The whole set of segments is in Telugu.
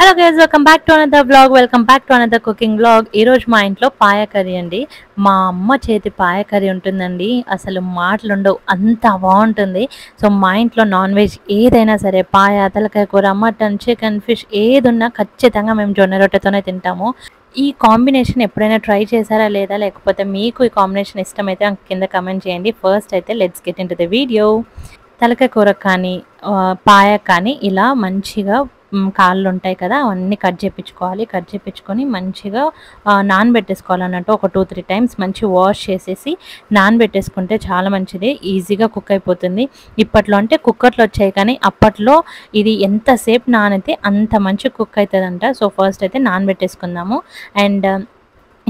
Hello guys, welcome back to another vlog. Welcome back to another cooking vlog. ఈరోజు మా ఇంట్లో పాయ కర్రీ అండి. మా అమ్మ చేతి పాయ కర్రీ ఉంటుందండి, అసలు మాటలు ఉండవు, అంత బాగుంటుంది. సో మా ఇంట్లో నాన్ వెజ్ ఏదైనా సరే, పాయ, తలకాయ కూర, మటన్, చికెన్, ఫిష్ ఏది ఉన్నా ఖచ్చితంగా మేము జొన్న రొట్టెతోనే తింటాము. ఈ కాంబినేషన్ ఎప్పుడైనా ట్రై చేశారా లేదా, లేకపోతే మీకు ఈ కాంబినేషన్ ఇష్టమైతే కింద కమెంట్ చేయండి. ఫస్ట్ అయితే let's get in to the video. తలకాయ కూర కానీ పాయ కానీ ఇలా మంచిగా కాళ్ళు ఉంటాయి కదా, అవన్నీ కట్ చేయించుకొని మంచిగా నానబెట్టేసుకోవాలన్నట్టు. ఒక 2-3 టైమ్స్ మంచి వాష్ చేసేసి నానబెట్టేసుకుంటే చాలా మంచిది, ఈజీగా కుక్ అయిపోతుంది. ఇప్పట్లో అంటే కుక్కర్లు వచ్చాయి, కానీ అప్పట్లో ఇది ఎంతసేపు నానితే అంత మంచి కుక్ అవుతుందంట. సో ఫస్ట్ అయితే నానబెట్టేసుకుందాము. అండ్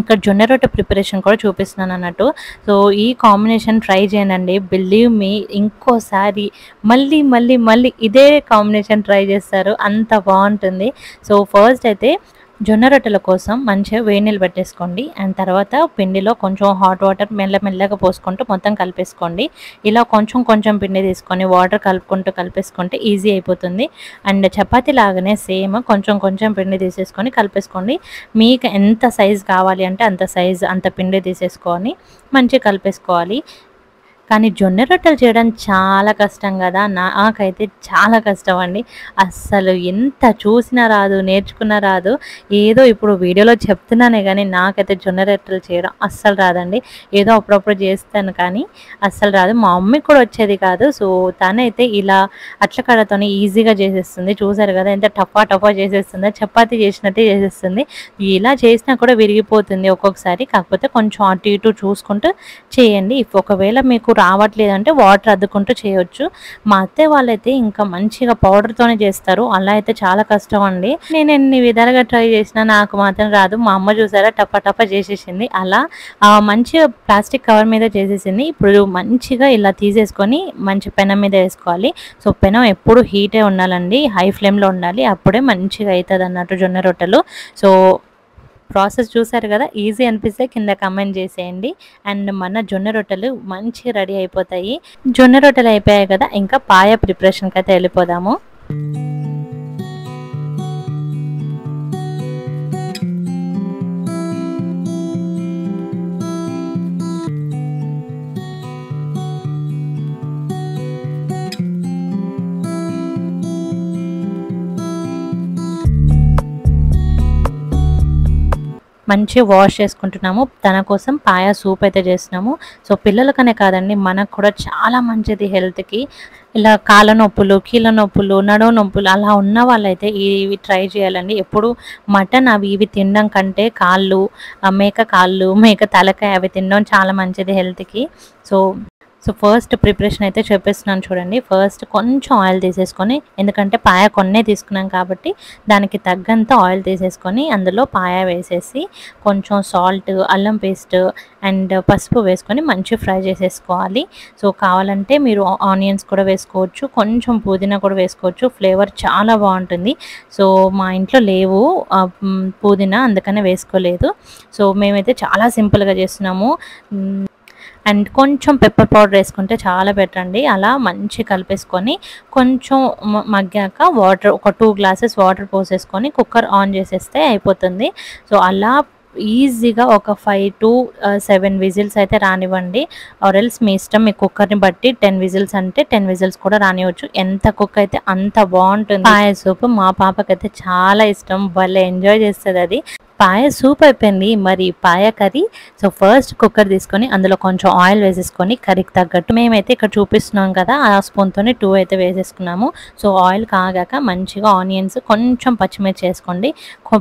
ఇక్కడ జొన్న రొట్టె ప్రిపరేషన్ కూడా చూపిస్తున్నాను అన్నట్టు. సో ఈ కాంబినేషన్ ట్రై చేయనండి, బిలీవ్ మీ, ఇంకోసారి మళ్ళీ మళ్ళీ మళ్ళీ ఇదే కాంబినేషన్ ట్రై చేస్తారు, అంత బాగుంటుంది. సో ఫస్ట్ అయితే జొన్న రొట్టెల కోసం మంచిగా వేడి నీళ్ళు పెట్టేసుకోండి. అండ్ తర్వాత పిండిలో కొంచెం హాట్ వాటర్ మెల్లగా పోసుకుంటూ మొత్తం కలిపేసుకోండి. ఇలా కొంచెం కొంచెం పిండి తీసుకొని వాటర్ కలిపేసుకుంటే ఈజీ అయిపోతుంది. అండ్ చపాతీ లాగానే సేమ్ కొంచెం కొంచెం పిండి తీసేసుకొని కలిపేసుకోండి. మీకు ఎంత సైజు కావాలి అంటే అంత పిండి తీసేసుకొని మంచిగా కలిపేసుకోవాలి. కానీ జొన్న రొట్టెలు చేయడం చాలా కష్టం కదా, నాకైతే చాలా కష్టం అండి. అస్సలు ఎంత చూసినా రాదు, నేర్చుకున్నా రాదు. ఏదో ఇప్పుడు వీడియోలో చెప్తున్నానే కానీ నాకైతే జొన్న రొట్టెలు చేయడం అస్సలు రాదండి. ఏదో అప్పుడప్పుడు చేస్తాను కానీ అస్సలు రాదు. మా మమ్మీకి కూడా వచ్చేది కాదు. సో తనైతే ఇలా అట్ల కడతోనే ఈజీగా చేసేస్తుంది. చూసారు కదా ఎంత టఫా చేసేస్తుందో, చపాతీ చేసినట్టే చేసేస్తుంది. ఇలా చేసినా కూడా విరిగిపోతుంది ఒక్కొక్కసారి. కాకపోతే కొంచెం అటు ఇటు చూసుకుంటూ చేయండి. ఒకవేళ మీకు రావట్లేదంటే వాటర్ అద్దుకుంటూ చేయొచ్చు. మా అత్తయ్య వాళ్ళైతే ఇంకా మంచిగా పౌడర్తోనే చేస్తారు, అలా అయితే చాలా కష్టం అండి. నేను ఎన్ని విధాలుగా ట్రై చేసినా నాకు మాత్రం రాదు. మా అమ్మ చూసారా టపా చేసేసింది. అలా మంచిగా ప్లాస్టిక్ కవర్ మీద చేసేసింది. ఇప్పుడు మంచిగా ఇలా తీసేసుకొని మంచి పెనం మీద వేసుకోవాలి. సో పెనం ఎప్పుడు హీటే ఉండాలండి, హై ఫ్లేమ్లో ఉండాలి, అప్పుడే మంచిగా అవుతుంది అన్నట్టు జొన్న రొట్టెలు. సో ప్రాసెస్ చూసారు కదా, ఈజీ అనిపిస్తే కింద కమెంట్ చేసేయండి. అండ్ మన జొన్న రొట్టెలు మంచిగా రెడీ అయిపోతాయి. జొన్న రొట్టెలు అయిపోయాయి కదా, ఇంకా పాయ ప్రిపరేషన్కి అయితే వెళ్ళిపోదాము. మంచిగా వాష్ చేసుకుంటున్నాము. తన కోసం పాయ సూప్ అయితే చేస్తున్నాము. సో పిల్లలకనే కాదండి, మనకు కూడా చాలా మంచిది హెల్త్కి. ఇలా కాళ్ళ నొప్పులు, కీళ్ళ నొప్పులు, నడుము నొప్పులు అలా ఉన్న వాళ్ళైతే ఇవి ట్రై చేయాలండి. ఎప్పుడు మటన్ ఇవి తినడం కంటే మేక తలకాయ అవి తినడం చాలా మంచిది హెల్త్కి. సో ఫస్ట్ ప్రిపరేషన్ అయితే చెప్పేస్తున్నాను చూడండి. ఫస్ట్ కొంచెం ఆయిల్ తీసేసుకొని, ఎందుకంటే పాయ కొన్నే తీసుకున్నాం కాబట్టి దానికి తగ్గంత ఆయిల్ తీసేసుకొని అందులో పాయ వేసేసి కొంచెం సాల్ట్, అల్లం పేస్ట్ అండ్ పసుపు వేసుకొని మంచి ఫ్రై చేసేసుకోవాలి. సో కావాలంటే మీరు ఆనియన్స్ కూడా వేసుకోవచ్చు, కొంచెం పుదీనా కూడా వేసుకోవచ్చు, ఫ్లేవర్ చాలా బాగుంటుంది. సో మా ఇంట్లో లేవు పుదీనా, అందుకనే వేసుకోలేదు. సో మేమైతే చాలా సింపుల్గా చేస్తున్నాము. అండ్ కొంచెం పెప్పర్ పౌడర్ వేసుకుంటే చాలా బెటర్ అండి. అలా మంచి కలిపేసుకొని కొంచెం మగ్గాక ఒక 2 గ్లాసెస్ వాటర్ పోసేసుకొని కుక్కర్ ఆన్ చేసేస్తే అయిపోతుంది. సో అలా ఈజీగా ఒక 5 to 7 విజిల్స్ అయితే రానివ్వండి. ఆర్ఎల్స్ మీ ఇష్టం, మీ కుక్కర్ని బట్టి 10 విజిల్స్ అంటే 10 విజిల్స్ కూడా రానివ్వచ్చు. ఎంత కుక్ అయితే అంత బాగుంటుంది పాయ సూప్. మా పాపకైతే చాలా ఇష్టం, భలే ఎంజాయ్ చేస్తుంది అది. పాయ సూప్ అయిపోయింది, మరి పాయ కర్రీ. సో ఫస్ట్ కుక్కర్ తీసుకొని అందులో కొంచెం ఆయిల్ వేసేసుకొని కర్రీకి తగ్గట్టు మేమైతే ఇక్కడ చూపిస్తున్నాం కదా, ఆ స్పూన్తోనే 2 అయితే వేసేసుకున్నాము. సో ఆయిల్ కాగాక మంచిగా ఆనియన్స్, కొంచెం పచ్చిమిర్చి వేసుకోండి.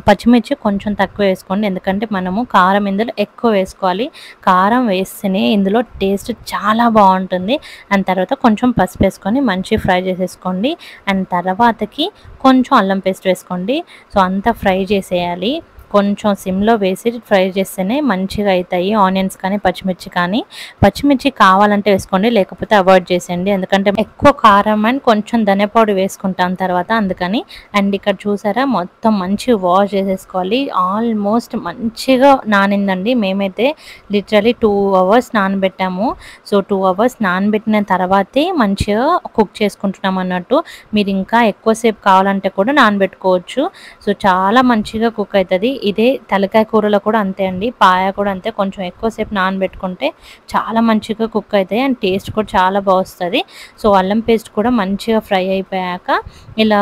పచ్చిమిర్చి కొంచెం తక్కువ వేసుకోండి, ఎందుకంటే మనము కారం ఇందులో ఎక్కువ వేసుకోవాలి. కారం వేస్తేనే ఇందులో టేస్ట్ చాలా బాగుంటుంది. అండ్ తర్వాత కొంచెం పసుపు వేసుకొని మంచి ఫ్రై చేసేసుకోండి. అండ్ తర్వాతకి కొంచెం అల్లం పేస్ట్ వేసుకోండి. సో అంతా ఫ్రై చేసేయాలి. కొంచెం సిమ్లో వేసి ఫ్రై చేస్తేనే మంచిగా అవుతాయి. ఆనియన్స్ కానీ పచ్చిమిర్చి కానీ, పచ్చిమిర్చి కావాలంటే వేసుకోండి, లేకపోతే అవాయిడ్ చేసేయండి. ఎందుకంటే ఎక్కువ కారం అండ్ కొంచెం ధనియా పౌడర్ వేసుకుంటాం తర్వాత, అందుకని. అండ్ ఇక్కడ చూసారా మొత్తం మంచిగా వాష్ చేసేసుకోవాలి. ఆల్మోస్ట్ మంచిగా నానిందండి. మేమైతే లిటరలీ 2 అవర్స్ నానబెట్టాము. సో 2 అవర్స్ నానబెట్టిన తర్వాతే మంచిగా కుక్ చేసుకుంటున్నాం అన్నట్టు. మీరు ఇంకా ఎక్కువసేపు కావాలంటే కూడా నానబెట్టుకోవచ్చు. సో చాలా మంచిగా కుక్ అవుతుంది. ఇదే తలకాయ కూరలో కూడా అంతే అండి, పాయ కూడా అంతే. కొంచెం ఎక్కువసేపు నానబెట్టుకుంటే చాలా మంచిగా కుక్ అవుతాయి అండ్ టేస్ట్ కూడా చాలా బాగుస్తుంది. సో అల్లం పేస్ట్ కూడా మంచిగా ఫ్రై అయిపోయాక ఇలా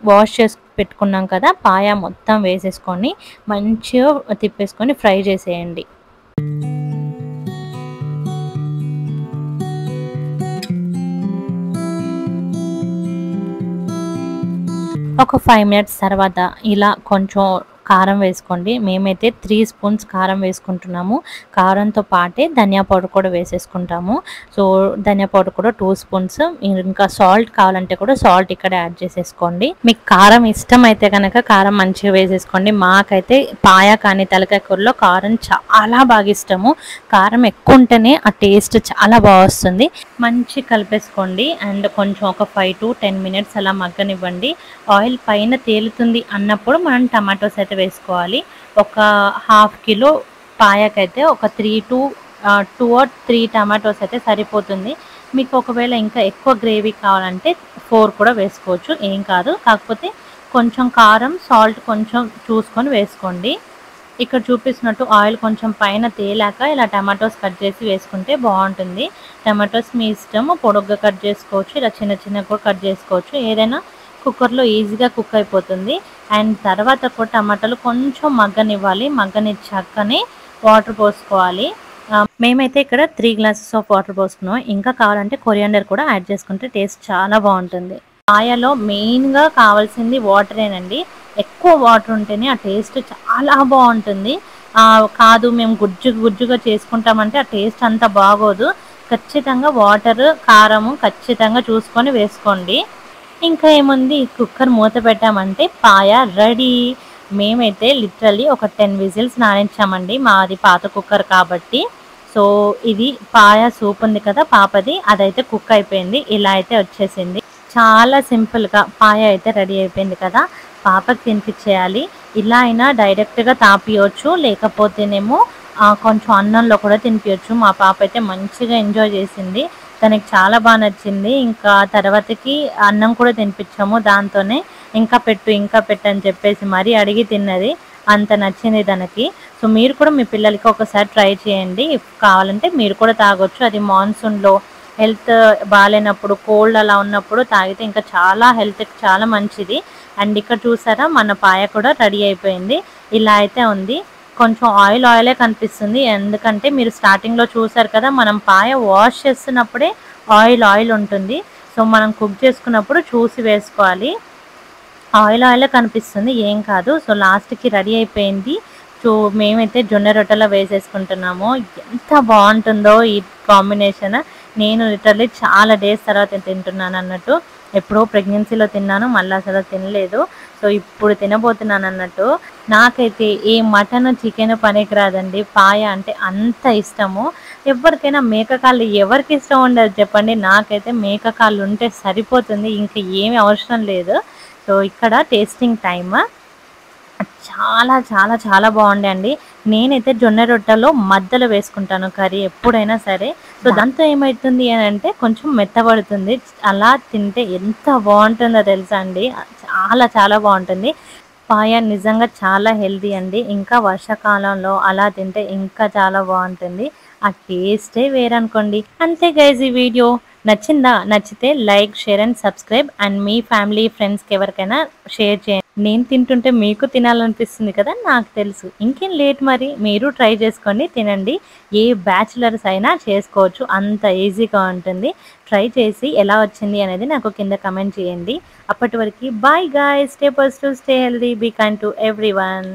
వాష్ చేసి పెట్టుకున్నాం కదా, పాయ మొత్తం వేసేసుకొని మంచిగా తిప్పేసుకొని ఫ్రై చేసేయండి. ఒక 5 మినిట్స్ తర్వాత ఇలా కొంచెం కారం వేసుకోండి. మేమైతే 3 స్పూన్స్ కారం వేసుకుంటున్నాము. కారంతో పాటే ధనియా పౌడర్ కూడా వేసేసుకుంటాము. సో ధనియా పౌడర్ కూడా 2 స్పూన్స్. ఇంకా సాల్ట్ కావాలంటే కూడా సాల్ట్ ఇక్కడ యాడ్ చేసేసుకోండి. మీకు కారం ఇష్టం అయితే కనుక కారం మంచిగా వేసేసుకోండి. మాకైతే పాయ కానీ తలకాయ కూరలో కారం చాలా బాగా ఇష్టము. కారం ఎక్కువ ఉంటేనే ఆ టేస్ట్ చాలా బాగా వస్తుంది. మంచి కలిపేసుకోండి అండ్ కొంచెం ఒక 5 to 10 మినిట్స్ అలా మగ్గనివ్వండి. ఆయిల్ పైన తేలుతుంది అన్నప్పుడు మనం టమాటోస్ అయితే వేసుకోవాలి. ఒక హాఫ్ కిలో పాయకైతే ఒక 2 or 3 టమాటోస్ అయితే సరిపోతుంది. మీకు ఒకవేళ ఇంకా ఎక్కువ గ్రేవీ కావాలంటే 4 కూడా వేసుకోవచ్చు, ఏం కాదు. కాకపోతే కొంచెం కారం సాల్ట్ కొంచెం చూసుకొని వేసుకోండి. ఇక్కడ చూపిస్తున్నట్టు ఆయిల్ కొంచెం పైన తేలాక ఇలా టమాటోస్ కట్ చేసి వేసుకుంటే బాగుంటుంది. టమాటోస్ మీ ఇష్టం, పొడుగ్గా కట్ చేసుకోవచ్చు, ఇలా చిన్న చిన్నగా కూడా కట్ చేసుకోవచ్చు. ఏదైనా కుక్కర్లో ఈజీగా కుక్ అయిపోతుంది. అండ్ తర్వాత కూడా టమాటాలు కొంచెం మగ్గనివ్వాలి. మగ్గనిచ్చాకనే వాటర్ పోసుకోవాలి. మేమైతే ఇక్కడ 3 గ్లాసెస్ ఆఫ్ వాటర్ పోసుకున్నాం. ఇంకా కావాలంటే కొరియాండర్ కూడా యాడ్ చేసుకుంటే టేస్ట్ చాలా బాగుంటుంది. పాయలో మెయిన్గా కావాల్సింది వాటరేనండి. ఎక్కువ వాటర్ ఉంటేనే ఆ టేస్ట్ చాలా బాగుంటుంది. కాదు మేము గుజ్జుగా చేసుకుంటామంటే ఆ టేస్ట్ అంత బాగోదు. ఖచ్చితంగా వాటర్ కారము ఖచ్చితంగా చూసుకొని వేసుకోండి. ఇంకా ఏముంది, కుక్కర్ మూత పెట్టామంటే పాయ రెడీ. మేమైతే లిటరల్లీ ఒక 10 విజిల్స్ నానించామండి. మాది పాత కుక్కర్ కాబట్టి. సో ఇది పాయ సూప్ ఉంది కదా పాపది, అదైతే కుక్ అయిపోయింది. ఇలా అయితే వచ్చేసింది. చాలా సింపుల్గా పాయ అయితే రెడీ అయిపోయింది కదా, పాపకి తినిపించేయాలి. ఇలా అయినా డైరెక్ట్గా తాపియవచ్చు, లేకపోతేనేమో కొంచెం అన్నంలో కూడా తినిపించచ్చు. మా పాప అయితే మంచిగా ఎంజాయ్ చేసింది, తనకి చాలా బాగా నచ్చింది. ఇంకా తర్వాతకి అన్నం కూడా తినిపించాము దాంతోనే. ఇంకా పెట్టు అని చెప్పేసి మరీ అడిగి తిన్నది, అంత నచ్చింది తనకి. సో మీరు కూడా మీ పిల్లలకి ఒకసారి ట్రై చేయండి. కావాలంటే మీరు కూడా తాగొచ్చు. అది మాన్సూన్లో హెల్త్ బాగాలేనప్పుడు, కోల్డ్ అలా ఉన్నప్పుడు తాగితే ఇంకా చాలా హెల్త్కి చాలా మంచిది. అండ్ ఇక్కడ చూసారా మన పాయ కూడా రెడీ అయిపోయింది. ఇలా అయితే ఉంది. కొంచెం ఆయిలే కనిపిస్తుంది, ఎందుకంటే మీరు స్టార్టింగ్లో చూసారు కదా, మనం పాయ వాష్ చేస్తున్నప్పుడే ఆయిల్ ఉంటుంది. సో మనం కుక్ చేసుకున్నప్పుడు చూసి వేసుకోవాలి. ఆయిలే కనిపిస్తుంది, ఏం కాదు. సో లాస్ట్కి రెడీ అయిపోయింది. సో మేమైతే జొన్న రొట్టెలో వేసేసుకుంటున్నాము. ఎంత బాగుంటుందో ఈ కాంబినేషన్. నేను లిటరల్లీ చాలా డేస్ తర్వాత తింటున్నాను అన్నట్టు. ఎప్పుడో ప్రెగ్నెన్సీలో తిన్నాను, మళ్ళీ అసలు తినలేదు. సో ఇప్పుడు తినబోతున్నాను అన్నట్టు. నాకైతే ఏ మటన్ చికెన్ పనికిరాదండి, పాయ అంటే అంత ఇష్టము. ఎవరికైనా మేకకాళ్ళు ఎవరికి ఇష్టం ఉండదు చెప్పండి. నాకైతే మేకకాళ్ళు ఉంటే సరిపోతుంది, ఇంకా ఏమీ అవసరం లేదు. సో ఇక్కడ టేస్టింగ్ టైమ్. చాలా చాలా చాలా బాగుండే అండి. నేనైతే జొన్న రొట్టెలో మధ్యలో వేసుకుంటాను కర్రీ ఎప్పుడైనా సరే. సో దాంతో ఏమవుతుంది అని అంటే కొంచెం మెత్తబడుతుంది. అలా తింటే ఎంత బాగుంటుందో తెలుసా అండి, చాలా చాలా బాగుంటుంది. పాయ నిజంగా చాలా హెల్దీ అండి. ఇంకా వర్షాకాలంలో అలా తింటే ఇంకా చాలా బాగుంటుంది. ఆ టేస్టే వేరనుకోండి. అంతే గైస్, ఈ వీడియో నచ్చిందా? నచ్చితే like, share and subscribe. And me family ఫ్రెండ్స్కి ఎవరికైనా షేర్ చేయండి. నేను తింటుంటే మీకు తినాలనిపిస్తుంది కదా, నాకు తెలుసు. ఇంకేం లేట్, మరి మీరు ట్రై చేసుకోండి, తినండి. ఏ బ్యాచులర్స్ అయినా చేసుకోవచ్చు, అంత ఈజీగా ఉంటుంది. ట్రై చేసి ఎలా వచ్చింది అనేది నాకు కింద కమెంట్ చేయండి. అప్పటి వరకు bye guys, stay positive, stay healthy, be kind to everyone.